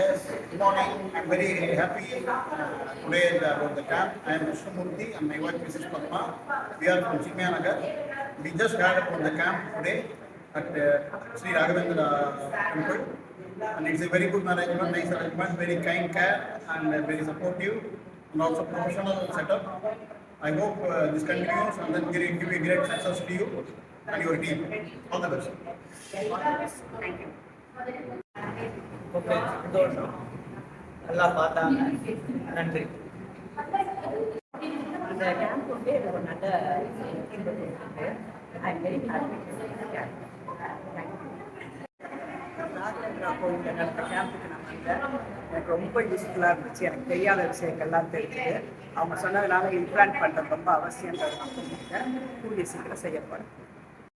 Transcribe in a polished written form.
Yes, good morning. I'm very happy today about the camp. I am Krishnamurthy and my wife Mrs. Padma. We are from Chimyanagar. We just heard about the camp today at Sri Raghavendra Temple. And it's a very good arrangement, nice arrangement, very kind care and very supportive and also professional setup. I hope this continues and then give a great success to you and your team. All the best. Thank you. Okay சந்தோஷம் நல்லா பார்த்தாங்க நன்றி இந்த camp வந்து எனக்கு ஒரு நல்ல இன்பம் கொடுத்துருக்கு. I am very happy. Raghavendra கோயிலில் நடந்த கேம்புக்கு நான் வந்தேன். எனக்கு ரொம்ப யூஸ்ஃபுல்லாக இருந்துச்சு. எனக்கு தெரியாத விஷயங்கள்லாம் தெரிஞ்சுது. அவங்க சொன்னதுனால இம்ப்ளான்ட் பண்ணுறது ரொம்ப அவசியன்றது நான் புரிஞ்சுக்கிட்டேன். கூடிய சீக்கிரம் செய்யப்படும்.